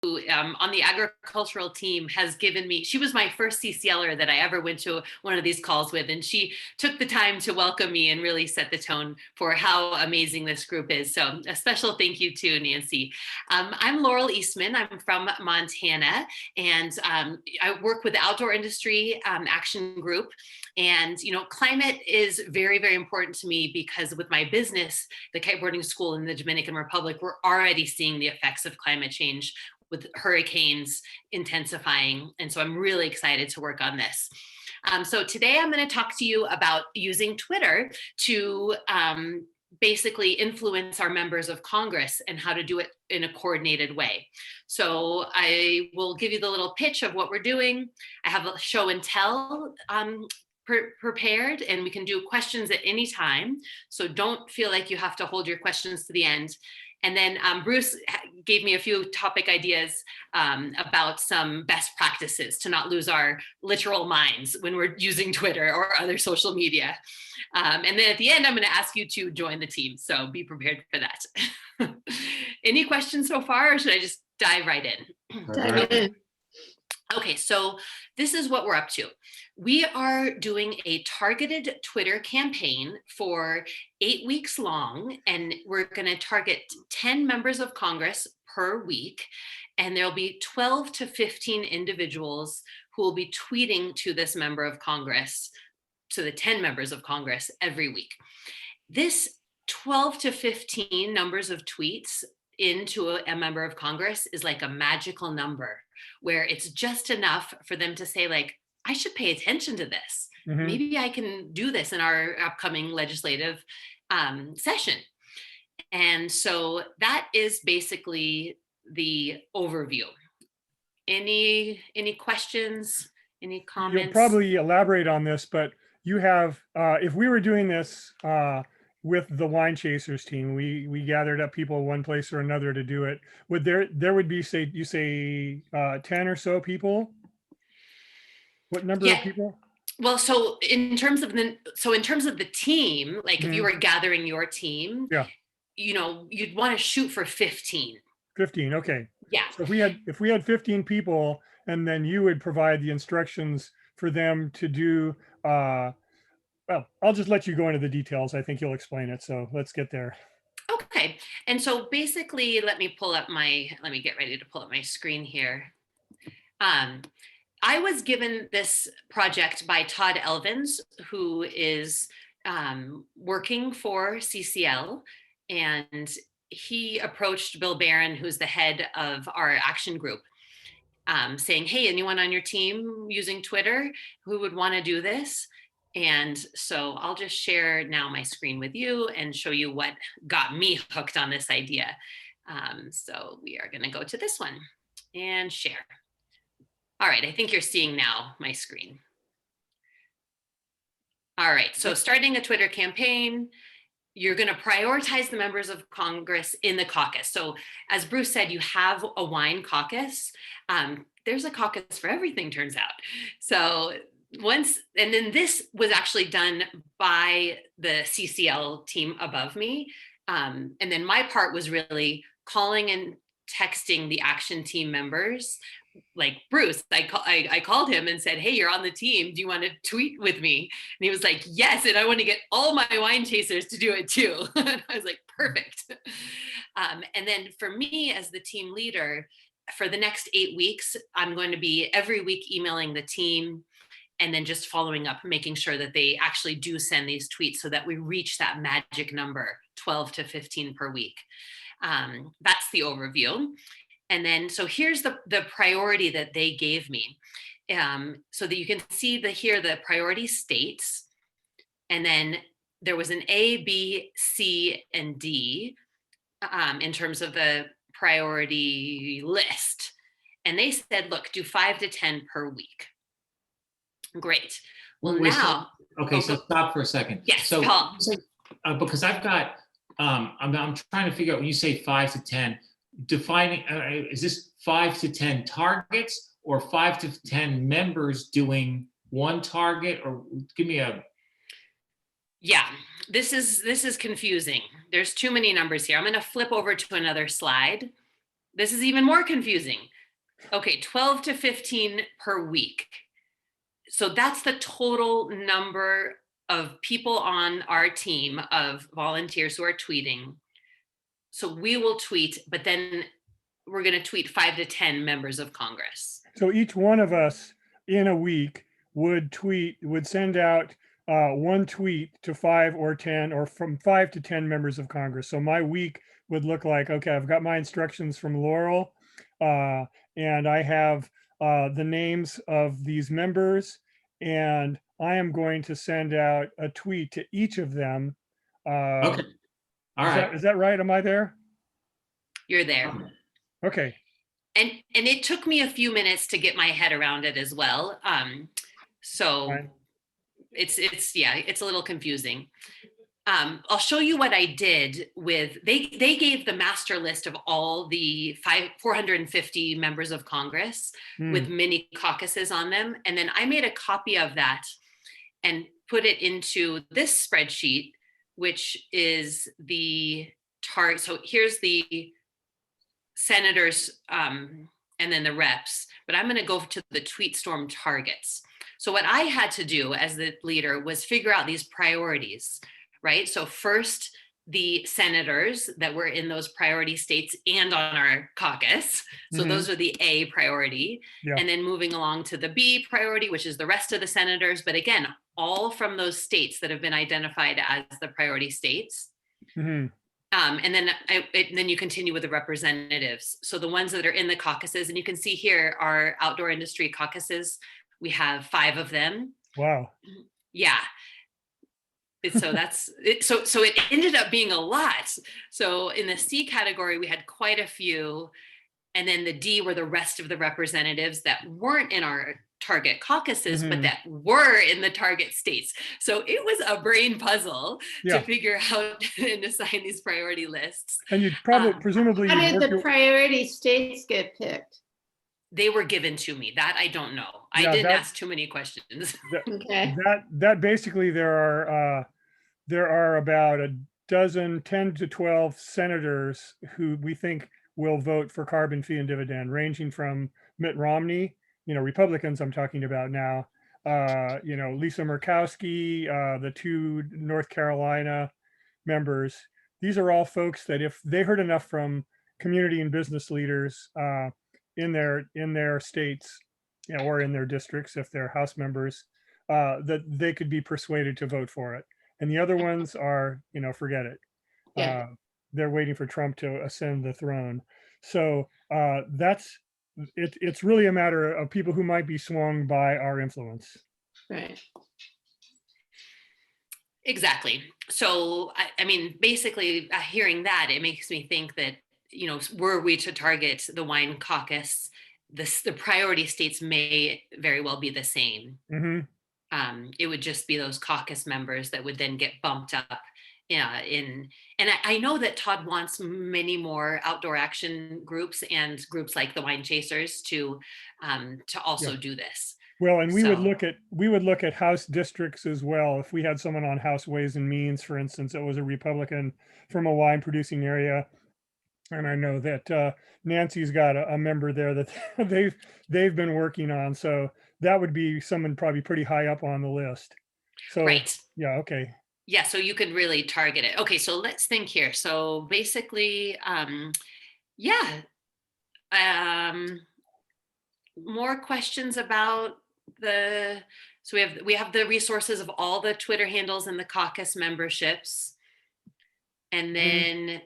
on the agricultural team has given me, she was my first CCLer that I ever went to one of these calls with, and she took the time to welcome me and really set the tone for how amazing this group is. So a special thank you to Nancy. I'm Laurel Eastman. I'm from Montana, and I work with the Outdoor Industry Action Group. And, you know, climate is very, very important to me because with my business, the kiteboarding school in the Dominican Republic, we're already seeing the effects of climate change with hurricanes intensifying. And so I'm really excited to work on this. So today I'm going to talk to you about using Twitter to basically influence our members of Congress and how to do it in a coordinated way. So I will give you the little pitch of what we're doing. I have a show and tell prepared, and we can do questions at any time. So don't feel like you have to hold your questions to the end. And then Bruce gave me a few topic ideas about some best practices to not lose our literal minds when we're using Twitter or other social media. And then at the end, I'm going to ask you to join the team. So be prepared for that. Any questions so far, or should I just dive right in? Dive in. Okay, so this is what we're up to. We are doing a targeted Twitter campaign for 8 weeks long, and we're going to target 10 members of Congress per week, and there'll be 12 to 15 individuals who will be tweeting to this member of Congress, to the 10 members of Congress every week. This 12 to 15 numbers of tweets into a member of Congress is like a magical number where it's just enough for them to say, like, I should pay attention to this. Mm-hmm. Maybe I can do this in our upcoming legislative session. And so that is basically the overview. Any questions, any comments? You'll probably elaborate on this, but you have, if we were doing this with the Wine Chasers team, we gathered up people one place or another to do it. Would there would be, say, you say 10 or so people? What number of people? Well, so in terms of the team, like if you were gathering your team, you know, you'd want to shoot for 15. 15, okay. Yeah. So if we had 15 people, and then you would provide the instructions for them to do, well, I'll just let you go into the details. I think you'll explain it. So let's get there. Okay. And so basically, let me get ready to pull up my screen here. I was given this project by Todd Elvins, who is working for CCL, and he approached Bill Barron, who's the head of our action group, saying, hey, anyone on your team using Twitter who would want to do this? And so I'll just share now my screen with you and show you what got me hooked on this idea. So we are going to go to this one and share. All right, I think you're seeing now my screen. All right, so starting a Twitter campaign, you're going to prioritize the members of Congress in the caucus. So as Bruce said, you have a wine caucus. There's a caucus for everything, turns out. So and then this was actually done by the CCL team above me. And then my part was really calling and texting the action team members. Like Bruce, I called him and said, hey, you're on the team. Do you want to tweet with me? And he was like, yes. And I want to get all my wine chasers to do it too. And I was like, perfect. And then for me as the team leader, for the next 8 weeks, I'm going to be every week emailing the team and then just following up, making sure that they actually do send these tweets so that we reach that magic number, 12 to 15 per week. That's the overview. And then, so here's the priority that they gave me. So that you can see here the priority states. And then there was an A, B, C, and D in terms of the priority list. And they said, look, do 5 to 10 per week. Great. Well, now. Okay, so stop for a second. Yes, so Paul. Because I've got, I'm trying to figure out when you say 5 to 10, defining, is this 5 to 10 targets or 5 to 10 members doing one target, or give me a. Yeah, this is confusing. There's too many numbers here. I'm going to flip over to another slide this is even more confusing. Okay, 12 to 15 per week. So that's the total number of people on our team of volunteers who are tweeting. So we will tweet, but then we're going to tweet 5 to 10 members of Congress. So each one of us in a week would send out one tweet to 5 or 10, or from 5 to 10 members of Congress. So my week would look like, okay, I've got my instructions from Laurel, and I have the names of these members, and I am going to send out a tweet to each of them. Okay. All right. Is that right? Am I there? You're there. Okay. And it took me a few minutes to get my head around it as well. So Fine. it's a little confusing. I'll show you what I did with, they gave the master list of all the 450 members of Congress with mini caucuses on them. And then I made a copy of that and put it into this spreadsheet, which is the target. So here's the senators and then the reps, but I'm going to go to the tweet storm targets. So what I had to do as the leader was figure out these priorities, right? So first, the senators that were in those priority states and on our caucus. So those are the A priority. Yeah. And then moving along to the B priority, which is the rest of the senators. But again, all from those states that have been identified as the priority states. And then you continue with the representatives. So the ones that are in the caucuses, and you can see here our outdoor industry caucuses, we have 5 of them. Wow. Yeah. So that's it. So it ended up being a lot. So in the C category, we had quite a few. And then the D were the rest of the representatives that weren't in our target caucuses, but that were in the target states. So it was a brain puzzle to figure out and assign these priority lists. And you presumably. How did the priority states get picked? They were given to me. That I don't know. I didn't ask too many questions. Okay. That basically there are about a dozen, 10 to 12 senators who we think will vote for carbon fee and dividend, ranging from Mitt Romney, Republicans I'm talking about now, Lisa Murkowski, the 2 North Carolina members. These are all folks that if they heard enough from community and business leaders in their states, or in their districts, if they're House members, that they could be persuaded to vote for it. And the other ones are, forget it. Yeah. They're waiting for Trump to ascend the throne. So it's really a matter of people who might be swung by our influence. Right. Exactly. So, I mean, basically hearing that, it makes me think that, were we to target the wine caucus, the priority states may very well be the same. It would just be those caucus members that would then get bumped up and I know that Todd wants many more outdoor action groups and groups like the Wine Chasers to also do this. Well, and we would look at House districts as well. If we had someone on House Ways and Means, for instance, that was a Republican from a wine producing area, and I know that Nancy's got a member there that they've been working on. So that would be someone probably pretty high up on the list. So right. Yeah. Okay. Yeah. So you could really target it. Okay. So let's think here. So basically, more questions about so we have the resources of all the Twitter handles and the caucus memberships. And then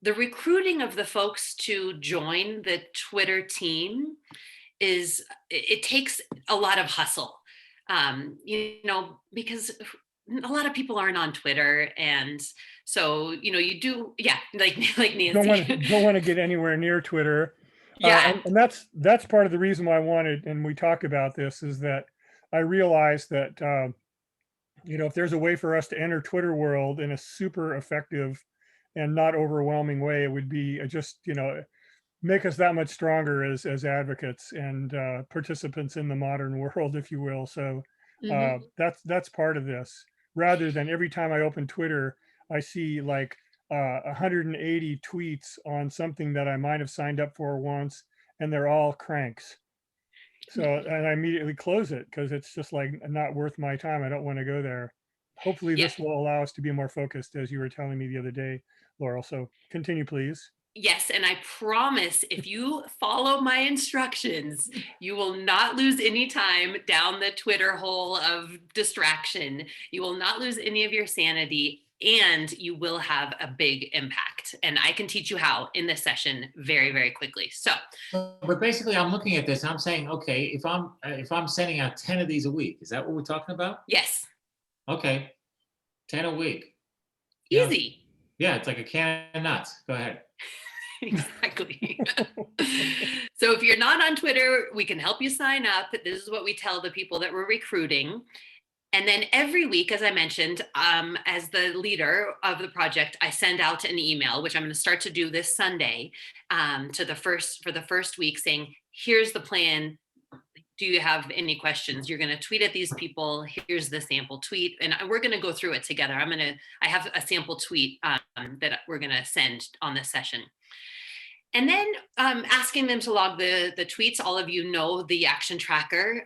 the recruiting of the folks to join the Twitter team it takes a lot of hustle, because a lot of people aren't on Twitter. And so, you do, like Nancy. Don't want to get anywhere near Twitter. Yeah. And that's part of the reason why I wanted, and we talk about this, is that I realized that, if there's a way for us to enter Twitter world in a super effective and not overwhelming way, it would be just, make us that much stronger as advocates and participants in the modern world, if you will. So that's part of this. Rather than every time I open Twitter, I see like 180 tweets on something that I might have signed up for once, and they're all cranks. So, and I immediately close it because it's just like not worth my time. I don't want to go there. Hopefully Yeah. this will allow us to be more focused, as you were telling me the other day, Laurel. So continue, please. Yes, and I promise if you follow my instructions, you will not lose any time down the Twitter hole of distraction. You will not lose any of your sanity, and you will have a big impact. And I can teach you how in this session very, very quickly. So, But basically, I'm looking at this. I'm saying, okay, if I'm sending out 10 of these a week, is that what we're talking about? yes, Okay, 10 a week. Yeah. easy. Yeah, it's like a can of nuts. Go ahead. Exactly. So if you're not on Twitter, we can help you sign up. This is what we tell the people that we're recruiting. And then every week, as I mentioned, as the leader of the project, I send out an email, which I'm going to start to do this Sunday, for the first week, saying, here's the plan. Do you have any questions? You're going to tweet at these people. Here's the sample tweet. And we're going to go through it together. I have a sample tweet that we're going to send on this session. And then asking them to log the tweets. All of you know the action tracker.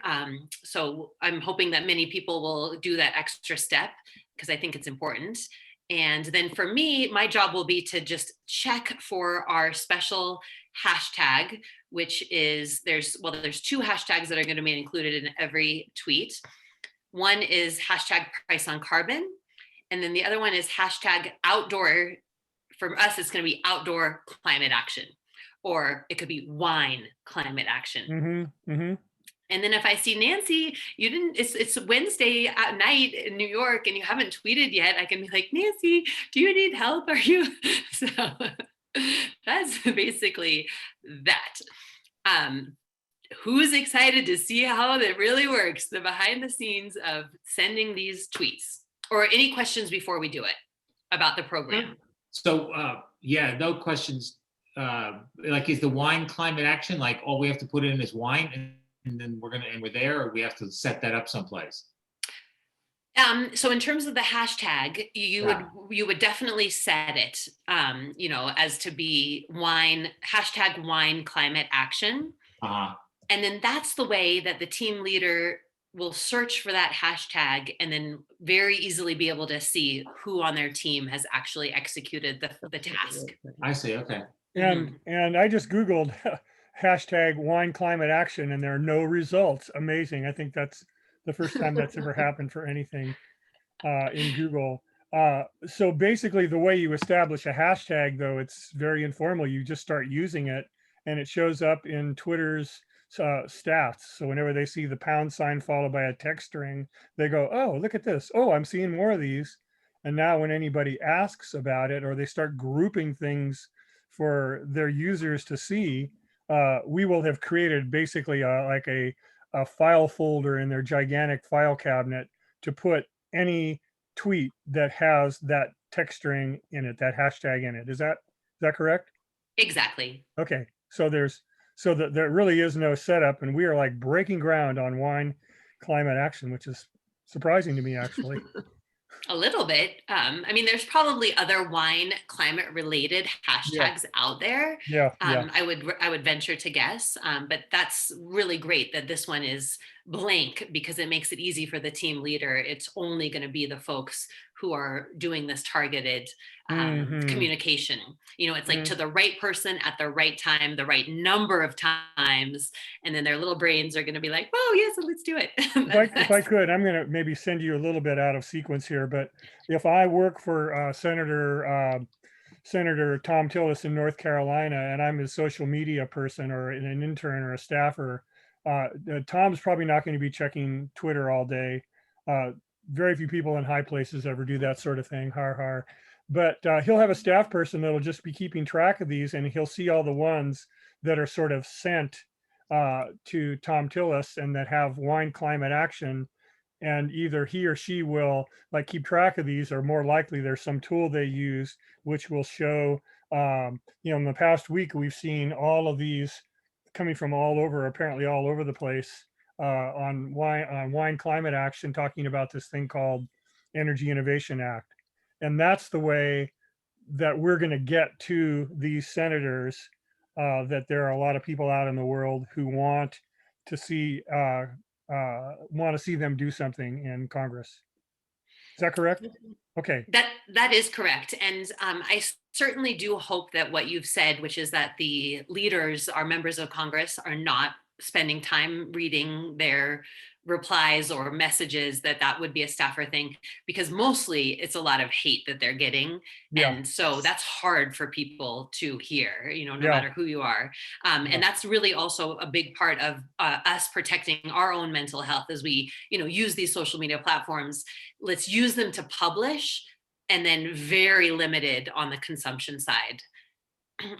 So I'm hoping that many people will do that extra step because I think it's important. And then for me, my job will be to just check for our special hashtag, which is there's two hashtags that are going to be included in every tweet. One is hashtag price on carbon. And then the other one is hashtag outdoor. For us, it's going to be outdoor climate action, or it could be wine climate action. And then if I see Nancy, it's Wednesday at night in New York and you haven't tweeted yet, I can be like, Nancy, do you need help? Are you? So that's basically that. Who's excited to see how that really works, the behind the scenes of sending these tweets? Or any questions before we do it about the program? So yeah, no questions. Like, is the wine climate action like all we have to put in is wine and then we're there, or we have to set that up someplace? So in terms of the hashtag, you would definitely set it, as to be hashtag wine climate action. And then that's the way that the team leader will search for that hashtag and then very easily be able to see who on their team has actually executed the task. I see. Okay. And I just Googled hashtag wine climate action and there are no results. Amazing. I think that's the first time that's ever happened for anything in Google. So basically the way you establish a hashtag, though, it's very informal. You just start using it and it shows up in Twitter's stats. So whenever they see the pound sign followed by a text string, they go, oh, look at this. Oh, I'm seeing more of these. And now when anybody asks about it or they start grouping things for their users to see, we will have created basically like a file folder in their gigantic file cabinet to put any tweet that has that text string in it, that hashtag in it. Is that correct? Exactly. Okay. So there really is no setup, and we are like breaking ground on wine climate action, which is surprising to me, actually. A little bit. There's probably other wine climate related hashtags out there. Yeah. I would venture to guess, but that's really great that this one is blank because it makes it easy for the team leader. It's only going to be the folks who are doing this targeted communication. It's like to the right person at the right time, the right number of times, and then their little brains are going to be like, "Oh yes, let's do it." If I could, I'm going to maybe send you a little bit out of sequence here, but if I work for Senator Tom Tillis in North Carolina, and I'm his social media person or an intern or a staffer, Tom's probably not going to be checking Twitter all day. Very few people in high places ever do that sort of thing. Har har. But he'll have a staff person that'll just be keeping track of these, and he'll see all the ones that are sort of sent to Tom Tillis and that have wine climate action. And either he or she will like keep track of these, or more likely there's some tool they use which will show, in the past week, we've seen all of these coming from apparently all over the place on wine climate action, talking about this thing called Energy Innovation Act. And that's the way that we're going to get to these senators, that there are a lot of people out in the world who want to see them do something in Congress. Is that correct? Okay. That is correct. And I certainly do hope that what you've said, which is that the leaders, our members of Congress, are not spending time reading their replies or messages, that would be a staffer thing, because mostly it's a lot of hate that they're getting. Yeah. And so that's hard for people to hear, no Yeah. matter who you are. And that's really also a big part of us protecting our own mental health as we, use these social media platforms. Let's use them to publish, and then very limited on the consumption side.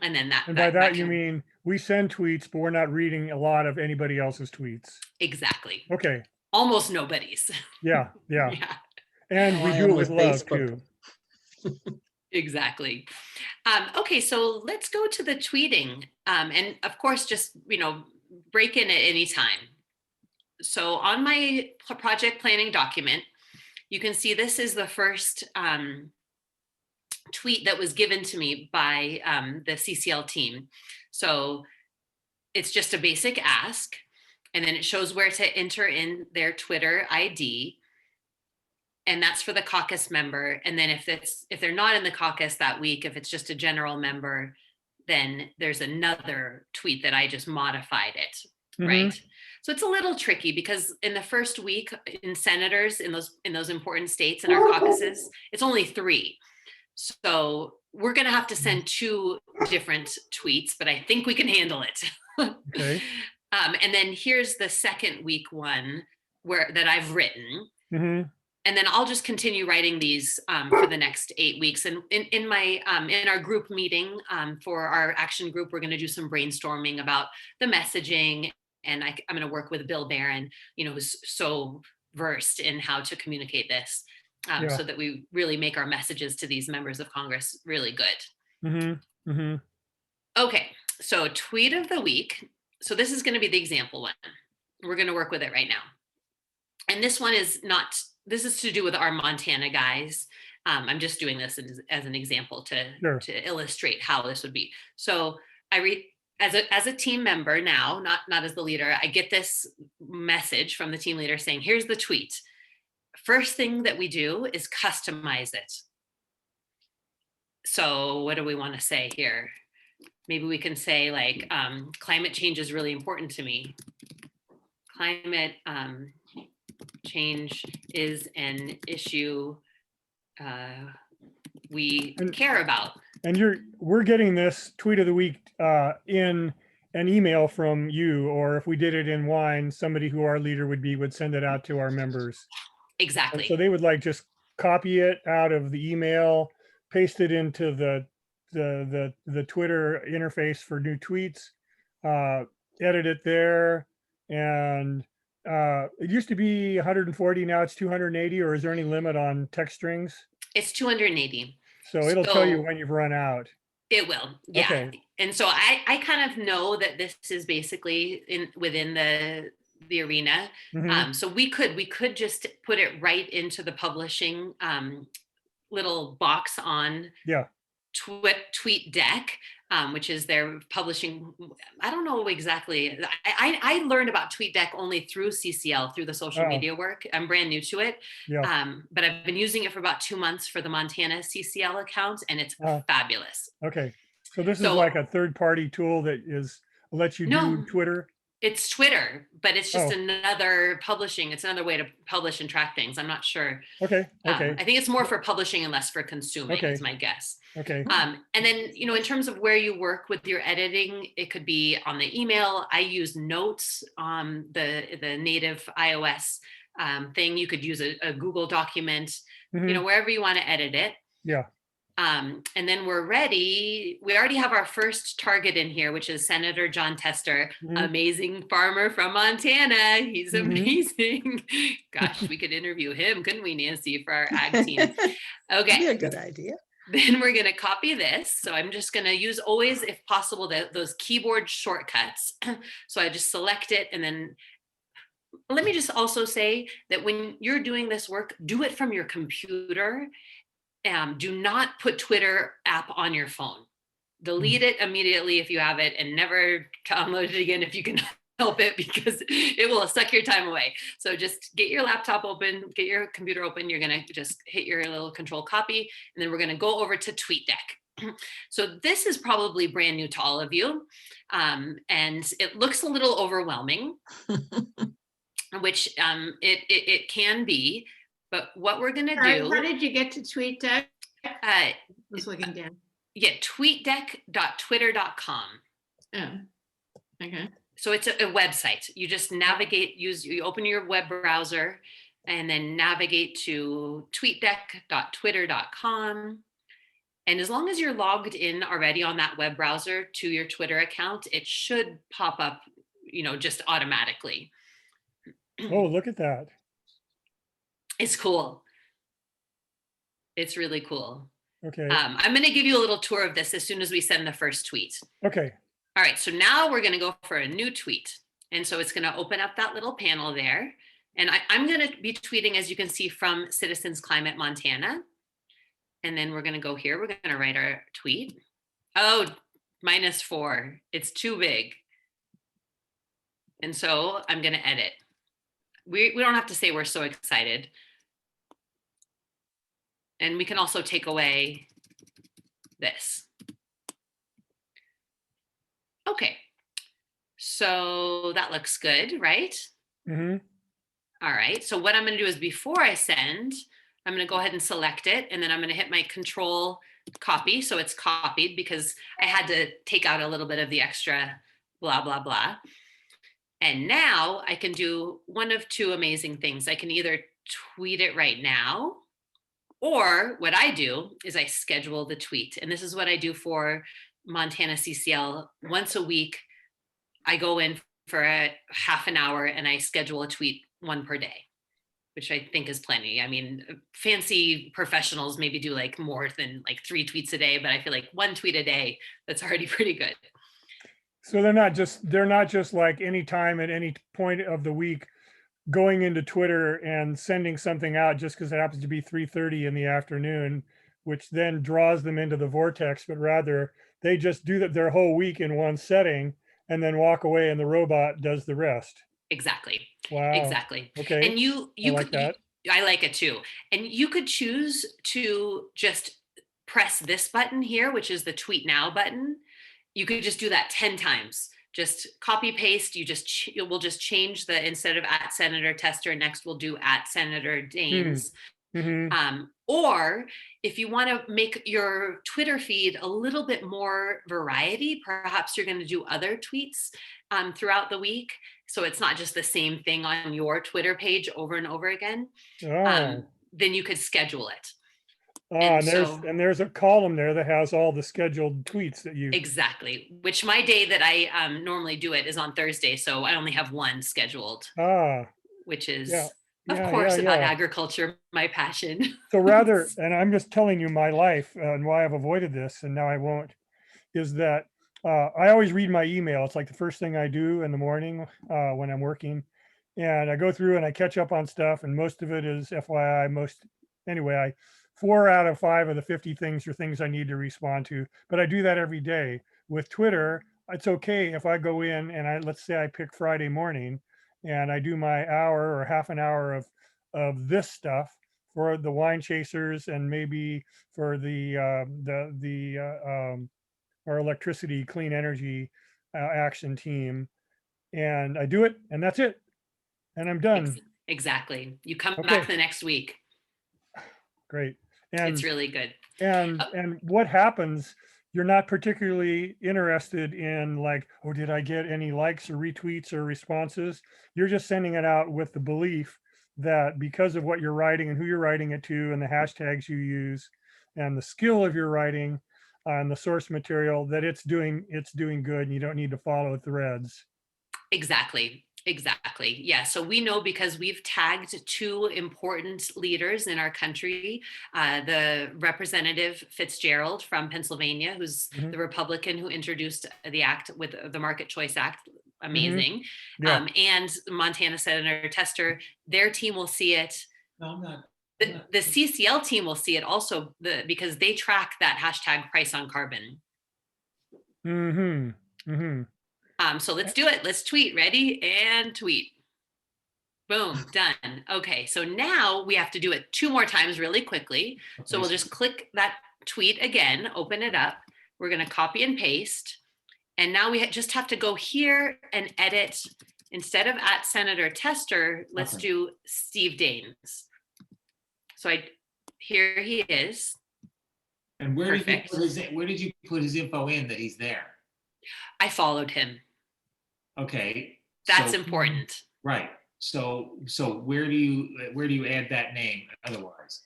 And then And by that you mean we send tweets, but we're not reading a lot of anybody else's tweets. Exactly. Okay. Almost nobody's. Yeah. Yeah. And we I do am it with with love Facebook. too. Exactly. Okay, so let's go to the tweeting. And of course, just, break in at any time. So on my project planning document, you can see this is the first tweet that was given to me by the CCL team. So it's just a basic ask, and then it shows where to enter in their Twitter ID. And that's for the caucus member. And then if they're not in the caucus that week, if it's just a general member, then there's another tweet that I just modified it, right? So it's a little tricky because in the first week in senators in those important states in our caucuses, it's only 3. So we're going to have to send 2 different tweets, but I think we can handle it. Okay. And then here's the second week one that I've written. Mm-hmm. And then I'll just continue writing these for the next 8 weeks. And in our group meeting for our action group, we're going to do some brainstorming about the messaging. And I'm going to work with Bill Barron, who's so versed in how to communicate this, so that we really make our messages to these members of Congress really good. Mm-hmm. Mm-hmm. Okay, so tweet of the week. So this is going to be the example one. We're going to work with it right now. And this one is not, this is to do with our Montana guys. I'm just doing this as an example to illustrate how this would be. So I read, as a team member now, not as the leader, I get this message from the team leader saying, here's the tweet. First thing that we do is customize it. So what do we want to say here? Maybe we can say like, climate change is really important to me. Climate change is an issue we care about. And we're getting this tweet of the week in an email from you, or if we did it in Wine, somebody who our leader would send it out to our members. Exactly. And so they would just copy it out of the email, paste it into the Twitter interface for new tweets, edit it there, and it used to be 140, now it's 280, or is there any limit on text strings? It's 280. So it'll tell you when you've run out. It will, yeah. Okay. And so I kind of know that this is basically within the arena. Mm-hmm. So we could just put it right into the publishing little box on Tweet Deck, which is their publishing. I don't know exactly. I learned about Tweet Deck only through CCL, through the social media work. I'm brand new to it. Yeah. But I've been using it for about 2 months for the Montana CCL account, and it's fabulous. Okay. So this is like a third-party tool that lets you do Twitter? It's Twitter, but it's just another publishing. It's another way to publish and track things. I'm not sure. Okay. Okay. I think it's more for publishing and less for consuming, is my guess. Okay. And then, in terms of where you work with your editing, it could be on the email. I use Notes on the native iOS thing. You could use a Google document, Mm-hmm. Wherever you want to edit it. Yeah. And then we're ready. We already have our first target in here, which is Senator John Tester, amazing farmer from Montana. He's amazing. Gosh, we could interview him, couldn't we, Nancy, for our ag team? Okay. That'd be a good idea. Then we're going to copy this. So I'm just going to use always, if possible, those keyboard shortcuts. So I just select it, and then let me just also say that when you're doing this work, do it from your computer. do not put Twitter app on your phone. Delete it immediately if you have it, and never download it again if you can help it, because it will suck your time away. So just get your laptop open, get your computer open. You're going to just hit your little control copy, and then we're going to go over to TweetDeck. So this is probably brand new to all of you. And it looks a little overwhelming, which it can be. But what we're going to do. How did you get to TweetDeck? I was looking down. Yeah, tweetdeck.twitter.com. Oh, okay. So it's a website. You just navigate, you open your web browser and then navigate to tweetdeck.twitter.com. And as long as you're logged in already on that web browser to your Twitter account, it should pop up, just automatically. Oh, look at that. It's cool. It's really cool. Okay. I'm going to give you a little tour of this as soon as we send the first tweet. Okay. All right, so now we're going to go for a new tweet. And so it's going to open up that little panel there. And I'm going to be tweeting, as you can see, from Citizens Climate Montana. And then we're going to go here. We're going to write our tweet. Oh, -4. It's too big. And so I'm going to edit. We don't have to say we're so excited. And we can also take away this. Okay, so that looks good, right? Mm-hmm. All right, so what I'm going to do is, before I send, I'm going to go ahead and select it, and then I'm going to hit my control copy, so it's copied, because I had to take out a little bit of the extra blah, blah, blah. And now I can do one of two amazing things. I can either tweet it right now, or what I do is I schedule the tweet. And this is what I do for Montana CCL. Once a week, I go in for a half an hour and I schedule a tweet, one per day, which I think is plenty. I mean, fancy professionals maybe do like more than like 3 tweets a day, but I feel like 1 tweet a day, that's already pretty good. So they're not just like any time at any point of the week going into Twitter and sending something out just because it happens to be 3:30 in the afternoon, which then draws them into the vortex, but rather they just do that their whole week in one setting and then walk away and the robot does the rest. Exactly. Wow. Exactly. Okay. And you like could, that. I like it too. And you could choose to just press this button here, which is the tweet now button. You could just do that 10 times. Just copy paste. We'll just change the, instead of @Senator Tester, next we'll do @Senator Daines. Mm-hmm. Or if you want to make your Twitter feed a little bit more variety, perhaps you're going to do other tweets throughout the week. So it's not just the same thing on your Twitter page over and over again. Oh. Then you could schedule it. And there's a column there that has all the scheduled tweets that you. Exactly. Which my day that I normally do it is on Thursday. So I only have one scheduled. Which is, of course, about agriculture, my passion. So rather, and I'm just telling you my life and why I've avoided this, and now I won't, is that I always read my email. It's like the first thing I do in the morning when I'm working. And I go through and I catch up on stuff, and most of it is FYI. Anyway, 4 out of 5 of the 50 things are things I need to respond to, but I do that every day. With Twitter, it's okay if I go in and let's say I pick Friday morning and I do my hour or half an hour of this stuff for the wine chasers and maybe for our electricity clean energy action team, and I do it and that's it, and I'm done. Exactly. You come back the next week. Great. And it's really good. And what happens, you're not particularly interested in like, oh, did I get any likes or retweets or responses? You're just sending it out with the belief that because of what you're writing and who you're writing it to and the hashtags you use and the skill of your writing and the source material, that it's doing good and you don't need to follow threads. Exactly. Yeah. So we know, because we've tagged 2 important leaders in our country, the Representative Fitzgerald from Pennsylvania, who's the Republican who introduced the act with the Market Choice Act. Amazing. And Montana Senator Tester, their team will see it. No, I'm not The CCL team will see it also because they track that hashtag price on carbon. Mm-hmm. Mm-hmm. So let's do it. Let's tweet. Ready? And tweet. Boom, done. Okay, so now we have to do it 2 more times really quickly. So we'll just click that tweet again, open it up. We're going to copy and paste. And now we just have to go here and edit. Instead of at Senator Tester, let's do Steve Daines. So here he is. And where did you put his info in that he's there? I followed him. Okay. That's important. Right. So where do you add that name otherwise?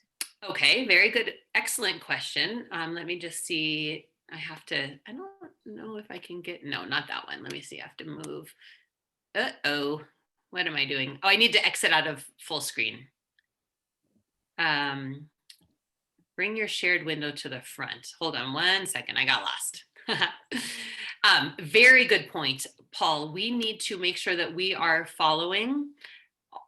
Okay, very good. Excellent question. Let me just see. I don't know if I can no, not that one. Let me see. I have to move. Uh-oh. What am I doing? Oh, I need to exit out of full screen. Bring your shared window to the front. Hold on 1 second. I got lost. Very good point, Paul. We need to make sure that we are following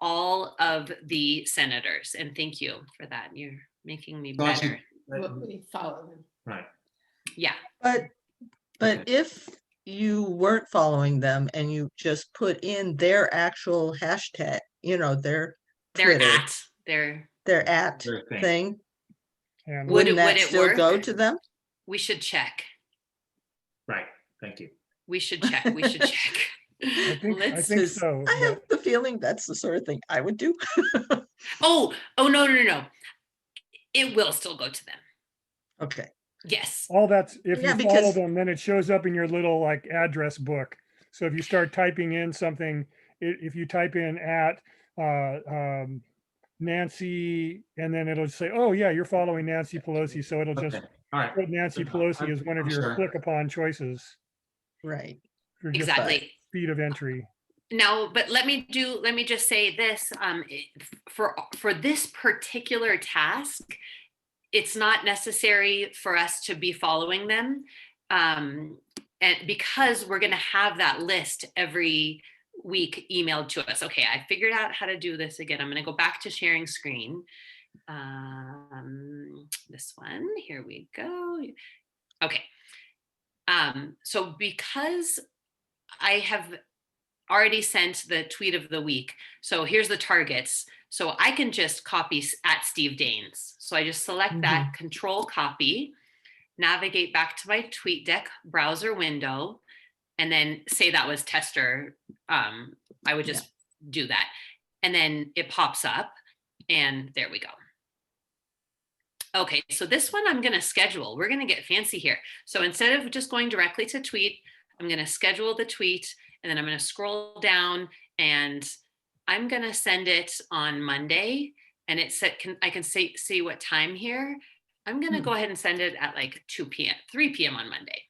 all of the senators. And thank you for that. You're making me better. We follow them. Right. Yeah. But if you weren't following them and you just put in their actual hashtag, their Twitter, their at thing, And Would wouldn't that it still work? go to them? We should check. Right. Thank you. We should check. We should check. I think Because so. I have the feeling that's the sort of thing I would do. Oh, no. It will still go to them. Okay. Yes. All that's, if Yeah, you follow because- them, then it shows up in your little like address book. So if you start typing in something, if you type in at Nancy, and then it'll say, oh yeah, you're following Nancy Pelosi. So it'll just All right. put Nancy Pelosi as one of I'm your sorry. click upon choices Right. for just Exactly. speed of entry. Now, but let me just say this, for this particular task, it's not necessary for us to be following them. And because we're going to have that list every week emailed to us. Okay, I figured out how to do this again. I'm going to go back to sharing screen. This one, here we go. Okay. So because I have already sent the tweet of the week, so here's the targets. So I can just copy at Steve Daines. So I just select that, control copy, navigate back to my TweetDeck browser window, and then say that was Tester. I would just do that. And then it pops up and there we go. Okay, so this one I'm gonna schedule. We're gonna get fancy here. So instead of just going directly to tweet, I'm gonna schedule the tweet and then I'm gonna scroll down and I'm gonna send it on Monday. And it said, I can see what time here. I'm gonna go ahead and send it at like 3 p.m. on Monday.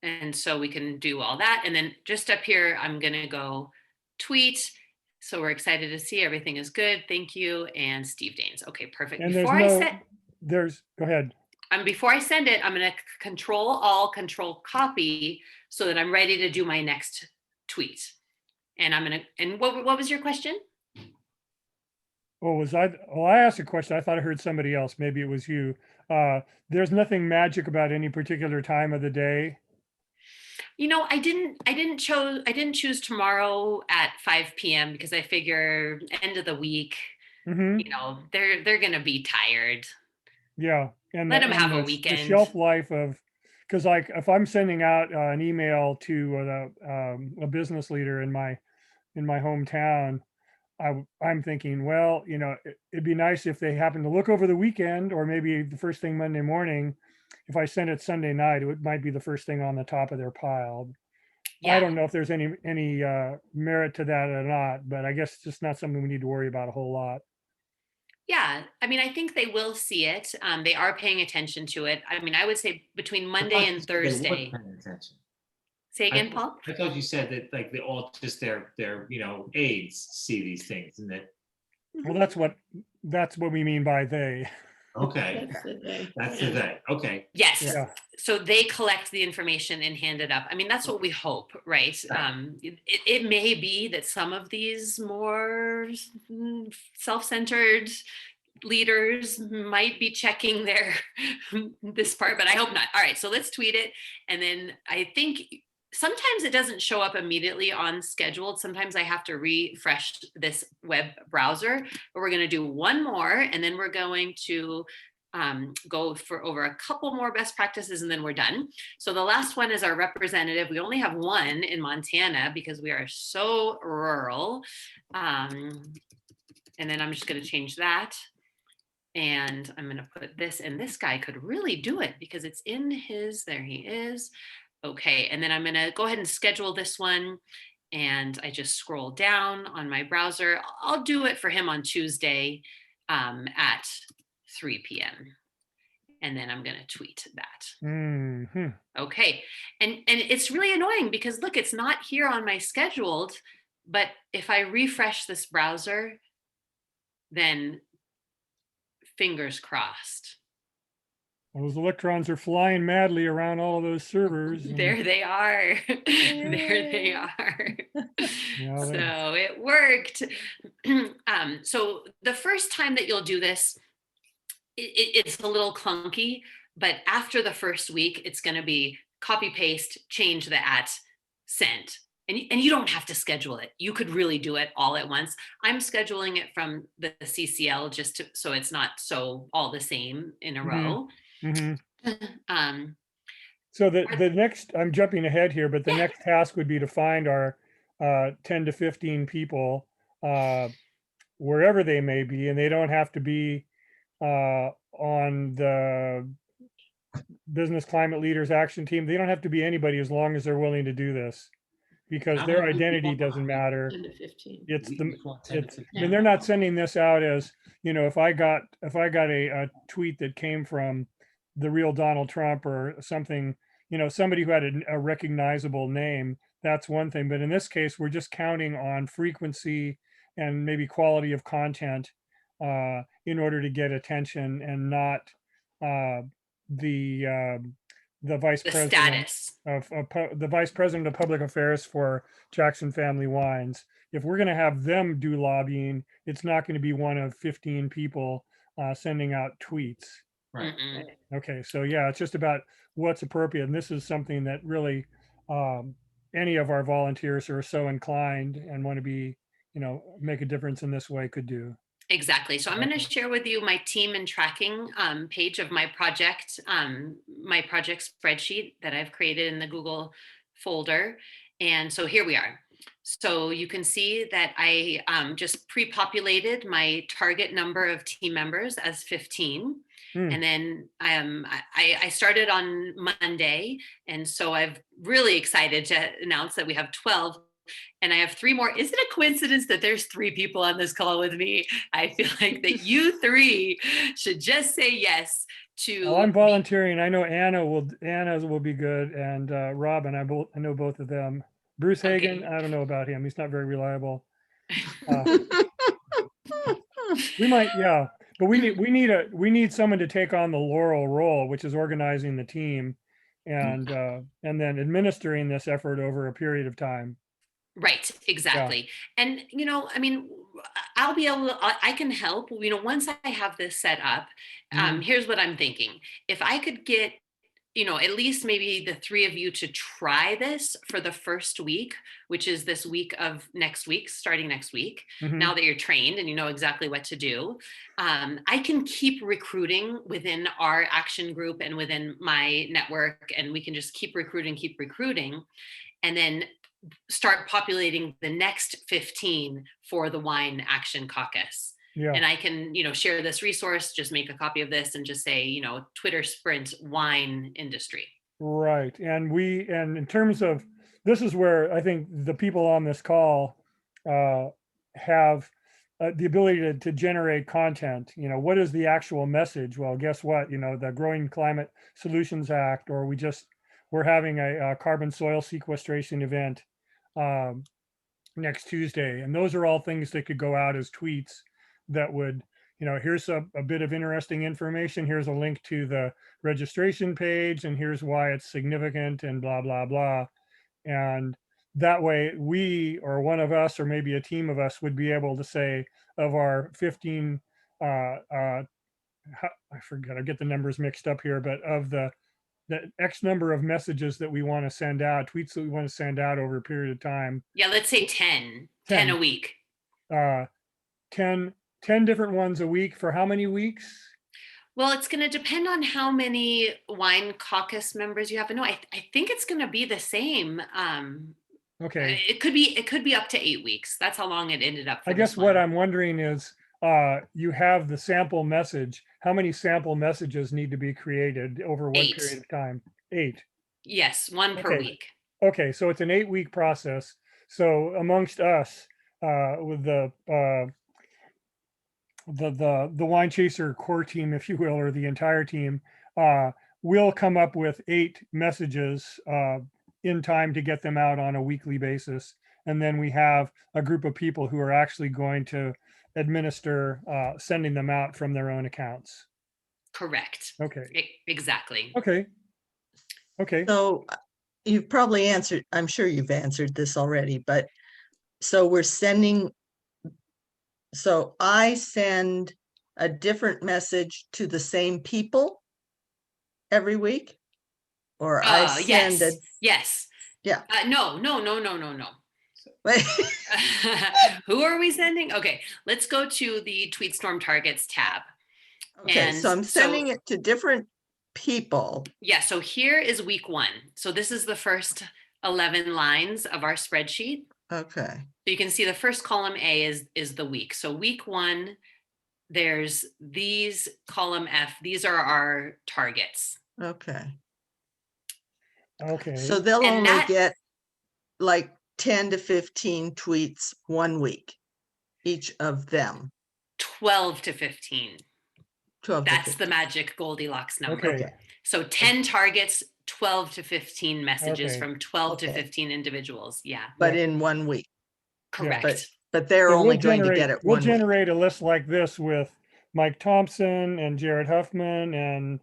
And so we can do all that. And then just up here, I'm gonna go tweet. So we're excited to see everything is good. Thank you. And Steve Daines. Okay, perfect. And Before go ahead. Before I send it, I'm gonna control copy so that I'm ready to do my next tweet. And what was your question? Oh, I asked a question. I thought I heard somebody else. Maybe it was you. There's nothing magic about any particular time of the day. I didn't choose tomorrow at 5 p.m. because I figure end of the week, they're gonna be tired. Yeah. And let them have a the weekend. Shelf life of, because like if I'm sending out an email to a business leader in my hometown, I'm thinking, well, it'd be nice if they happen to look over the weekend or maybe the first thing Monday morning. If I send it Sunday night, it might be the first thing on the top of their pile. Yeah. I don't know if there's any merit to that or not, but I guess it's just not something we need to worry about a whole lot. Yeah, I mean, I think they will see it. They are paying attention to it. I mean, I would say between Monday and Thursday. Say again, Paul? I thought you said that like they all just their aides see these things and that. Well, that's what we mean by they. Okay, That's the day. that's the day. Okay. Yes. Yeah. So they collect the information and hand it up. I mean, that's what we hope, right? Right. It may be that some of these more self-centered leaders might be checking their this part, but I hope not. All right, so let's tweet it. And then I think sometimes it doesn't show up immediately on scheduled. Sometimes I have to refresh this web browser, but we're going to do one more, and then we're going to go for over a couple more best practices, and then we're done. So the last one is our representative. We only have one in Montana because we are so rural. And then I'm just going to change that. And I'm going to put this, and this guy could really do it because it's in his, there he is. Okay, and then I'm going to go ahead and schedule this one. And I just scroll down on my browser. I'll do it for him on Tuesday at 3 p.m. And then I'm going to tweet that. Mm-hmm. Okay, and it's really annoying because look, it's not here on my scheduled, but if I refresh this browser, then fingers crossed. Those electrons are flying madly around all of those servers. There they are. There they are. Yeah, So it worked. So the first time that you'll do this, it's a little clunky, but after the first week, it's going to be copy paste, change the at, send. And you don't have to schedule it. You could really do it all at once. I'm scheduling it from the CCL just so it's not so all the same in a row. Mm-hmm. So the next, I'm jumping ahead here, but the next task would be to find our 10 to 15 people wherever they may be, and they don't have to be on the Business Climate Leaders Action Team. They don't have to be anybody as long as they're willing to do this, because their identity doesn't matter. 10 to 15. It's the, it's, I Yeah. mean, they're not sending this out as, you know, if I got a tweet that came from the real Donald Trump or something, you know, somebody who had a recognizable name, that's one thing. But in this case, we're just counting on frequency and maybe quality of content in order to get attention, and not the vice The president status. of the vice president of public affairs for Jackson Family Wines. If we're going to have them do lobbying, it's not going to be one of 15 people sending out tweets. Right. Okay, so yeah, it's just about what's appropriate. And this is something that really any of our volunteers who are so inclined and want to be, you know, make a difference in this way could do. Exactly. So I'm going to share with you my team and tracking page of my project spreadsheet that I've created in the Google folder. And so here we are. So you can see that I just pre-populated my target number of team members as 15. And then I started on Monday. And so I'm really excited to announce that we have 12. And I have 3 more. Is it a coincidence that there's 3 people on this call with me? I feel like that you 3 should just say yes to. Well, I'm volunteering. I know Anna will be good, and Robin, I know both of them. Bruce Hagan, I don't know about him. He's not very reliable. We might, yeah, but we need someone to take on the Laurel role, which is organizing the team, and then administering this effort over a period of time. Right, exactly. Yeah. And, you know, I mean, I'll be able to, I can help, you know, once I have this set up, here's what I'm thinking. If I could get, you know, at least maybe the 3 of you to try this for the first week, which is this week of next week, starting next week, now that you're trained and you know exactly what to do, I can keep recruiting within our action group and within my network, and we can just keep recruiting, and then start populating the next 15 for the Wine Action Caucus. Yeah. And I can, you know, share this resource, just make a copy of this and just say, you know, Twitter Sprint wine industry. Right. And in terms of, this is where I think the people on this call have the ability to generate content. You know, what is the actual message? Well, guess what? You know, the Growing Climate Solutions Act, or we're having a carbon soil sequestration event next Tuesday. And those are all things that could go out as tweets that would, here's a bit of interesting information. Here's a link to the registration page, and here's why it's significant, and blah, blah, blah. And that way we, or one of us, or maybe a team of us would be able to say, of our 15, I forget, I get the numbers mixed up here, but of the X number of messages that we want to send out, tweets that we want to send out over a period of time. Yeah, let's say 10 a week. 10 different ones a week for how many weeks? Well, it's going to depend on how many wine caucus members you have. No, I think it's going to be the same. Okay. It could be up to 8 weeks. That's how long it ended up. I guess what I'm wondering is, you have the sample message. How many sample messages need to be created over what 8. period of time? 8. Yes, 1 per week. Okay, so it's an 8-week process. So amongst us, with the Wine Chaser core team, if you will, or the entire team, we'll come up with 8 messages in time to get them out on a weekly basis. And then we have a group of people who are actually going to administer sending them out from their own accounts. Correct. Okay. Exactly. Okay. So you've probably answered, I'm sure you've answered this already, but so we're sending, so I send a different message to the same people every week? Or I send yes. Yeah. No. Who are we sending? Okay, let's go to the TweetStorm targets tab. Okay, so I'm sending it to different people. Yeah, so here is week 1. So this is the first 11 lines of our spreadsheet. Okay. So you can see the first column A is the week. So week 1, there's these, column F, these are our targets. Okay. Okay. So they'll only get like 10 to 15 tweets 1 week, each of them. 12 to 15. 12 That's to 15. the magic Goldilocks number. Okay. So 10 targets, 12 to 15 messages Okay. from 12 to 15 individuals. Yeah. But in 1 week. Correct. But they're only going to get it We'll 1 week. generate a list like this with Mike Thompson and Jared Huffman and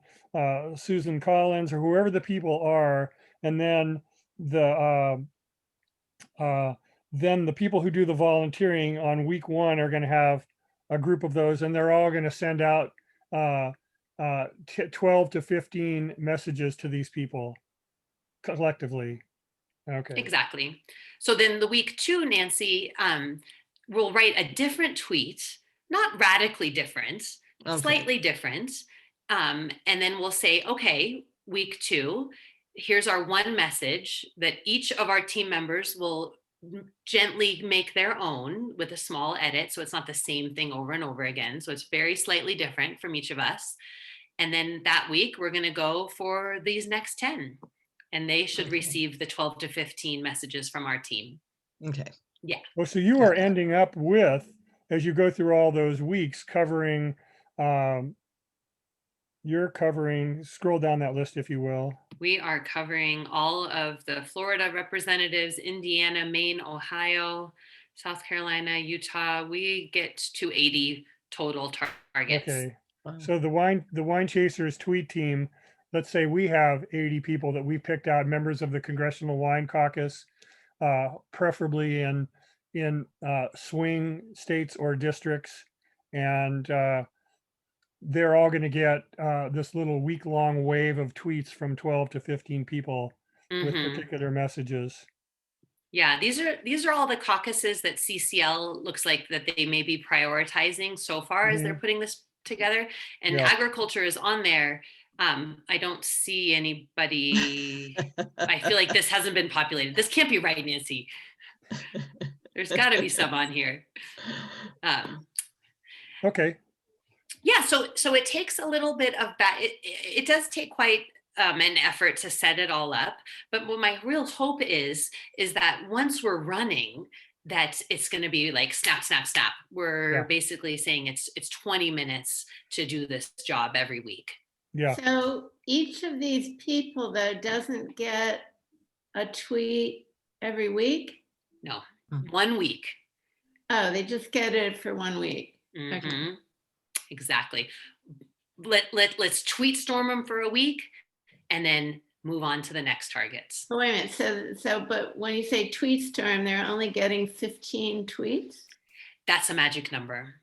Susan Collins, or whoever the people are, and then the people who do the volunteering on week 1 are going to have a group of those, and they're all going to send out 12 to 15 messages to these people collectively. Okay. Exactly. So then the week 2, Nancy, we'll write a different tweet, not radically different, slightly different. And then we'll say, okay, week 2, here's our one message that each of our team members will gently make their own with a small edit. So it's not the same thing over and over again. So it's very slightly different from each of us. And then that week, we're going to go for these next 10. And they should receive the 12 to 15 messages from our team. Okay. Yeah. Well, so you are ending up with, as you go through all those weeks, covering, you're covering, scroll down that list, if you will. We are covering all of the Florida representatives, Indiana, Maine, Ohio, South Carolina, Utah. We get to 80 total targets. Okay. So the Wine Chasers tweet team, let's say we have 80 people that we picked out, members of the Congressional Wine Caucus, preferably in swing states or districts, and they're all going to get this little week-long wave of tweets from 12 to 15 people with particular messages. Yeah, these are all the caucuses that CCL looks like that they may be prioritizing so far as they're putting this together. And agriculture is on there. I don't see anybody. I feel like this hasn't been populated. This can't be right, Nancy. There's got to be some on here. Okay. Yeah, so it takes a little bit of that. It does take quite an effort to set it all up. But what my real hope is that once we're running, that it's going to be like snap, snap, snap. We're basically saying it's 20 minutes to do this job every week. Yeah. So each of these people though doesn't get a tweet every week? No, 1 week. Oh, they just get it for 1 week. Mm-hmm. Okay. exactly. Let's tweet storm them for a week and then move on to the next targets. Wait a minute. But when you say tweet storm, they're only getting 15 tweets? That's a magic number.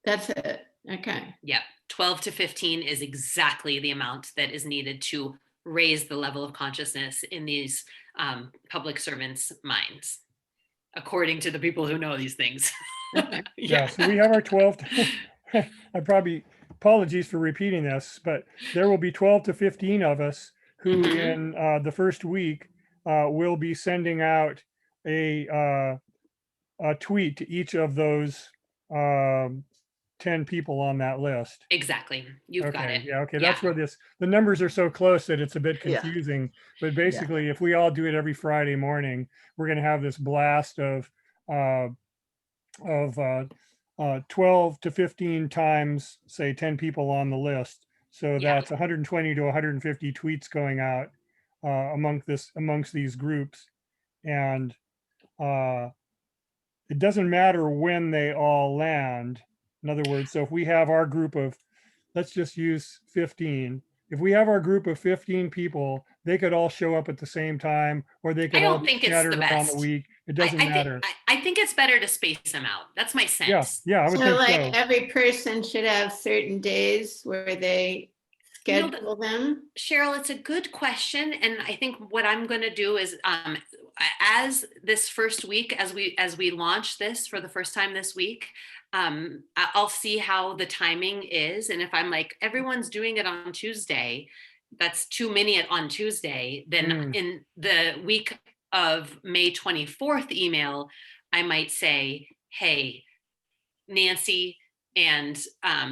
That's it. Okay. Yep. 12 to 15 is exactly the amount that is needed to raise the level of consciousness in these public servants' minds, according to the people who know these things. Yeah, so we have our 12 I probably, apologies for repeating this, but there will be 12 to 15 of us who in the first week will be sending out a tweet to each of those 10 people on that list. Exactly. You've got it. Yeah, okay. That's where the numbers are so close that it's a bit Yeah. confusing. But basically, if we all do it every Friday morning, we're going to have this blast of 12 to 15 times, say 10 people on the list. So Yeah. that's 120 to 150 tweets going out amongst these groups. And it doesn't matter when they all land. In other words, so if we have our group of, let's just use 15. If we have our group of 15 people, they could all show up at the same time, or they could all don't be think it's scattered the around the best. week. It doesn't matter. I think it's better to space them out. That's my sense. Yeah, I would So think like so. every person should have certain days where they schedule them? Cheryl, it's a good question. And I think what I'm going to do is as this first week, as we launch this for the first time this week, I'll see how the timing is. And if I'm like, everyone's doing it on Tuesday, that's too many on Tuesday, then in the week of May 24th email, I might say, hey, Nancy, and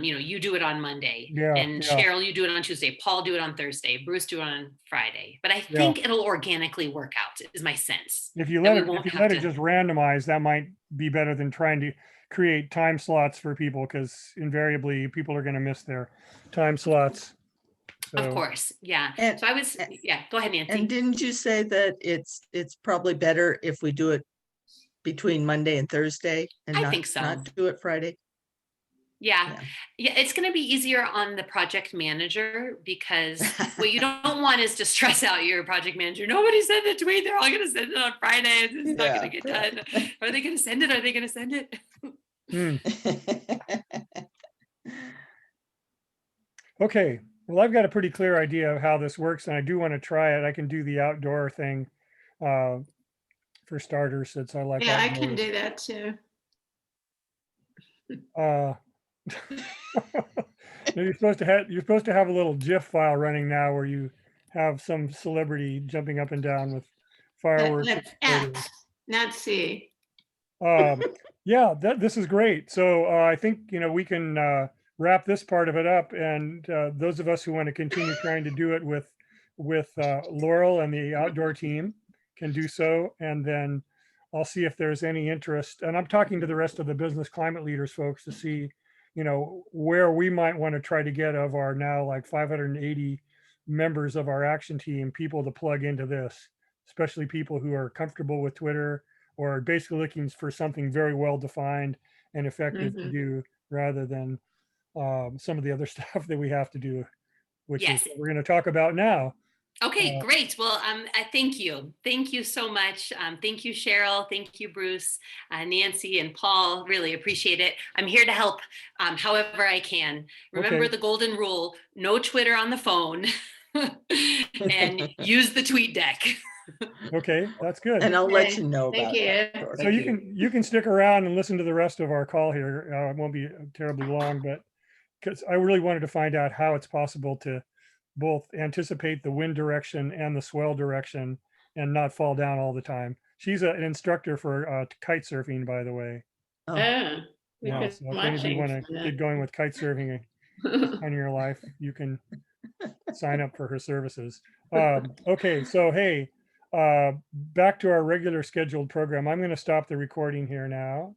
you do it on Monday, and Cheryl, you do it on Tuesday, Paul, do it on Thursday, Bruce, do it on Friday. But I think it'll organically work out, is my sense. If you let it just randomize, that might be better than trying to create time slots for people, because invariably people are going to miss their time slots. So. Of course, yeah. And, so I was, go ahead, Nancy. And didn't you say that it's probably better if we do it between Monday and Thursday, and I think so. Not do it Friday? Yeah, it's going to be easier on the project manager, because what you don't want is to stress out your project manager. Nobody sent a tweet. They're all going to send it on Friday. It's not going to get done. Are they going to send it? Are they going to send it? Okay. Well, I've got a pretty clear idea of how this works, and I do want to try it. I can do the outdoor thing for starters, since I like. Yeah, I can do that too. You're supposed to have a little GIF file running now where you have some celebrity jumping up and down with fireworks. That's not C. Yeah, this is great. So I think we can wrap this part of it up, and those of us who want to continue trying to do it with Laurel and the outdoor team can do so, and then I'll see if there's any interest. And I'm talking to the rest of the business climate leaders folks to see, where we might want to try to get of our now like 580 members of our action team, people to plug into this, especially people who are comfortable with Twitter or basically looking for something very well defined and effective to do, rather than some of the other stuff that we have to do, which is what we're going to talk about now. Okay, great. Well, thank you. Thank you so much. Thank you, Cheryl. Thank you, Bruce, Nancy, and Paul. Really appreciate it. I'm here to help however I can. Remember the golden rule: no Twitter on the phone, and use the tweet deck. Okay, that's good. And I'll let you know about that. So you can stick around and listen to the rest of our call here. It won't be terribly long, but because I really wanted to find out how it's possible to both anticipate the wind direction and the swell direction and not fall down all the time. She's an instructor for kite surfing, by the way. So if you want to get going with kite surfing in your life, you can sign up for her services. Okay, so hey, back to our regular scheduled program. I'm going to stop the recording here now.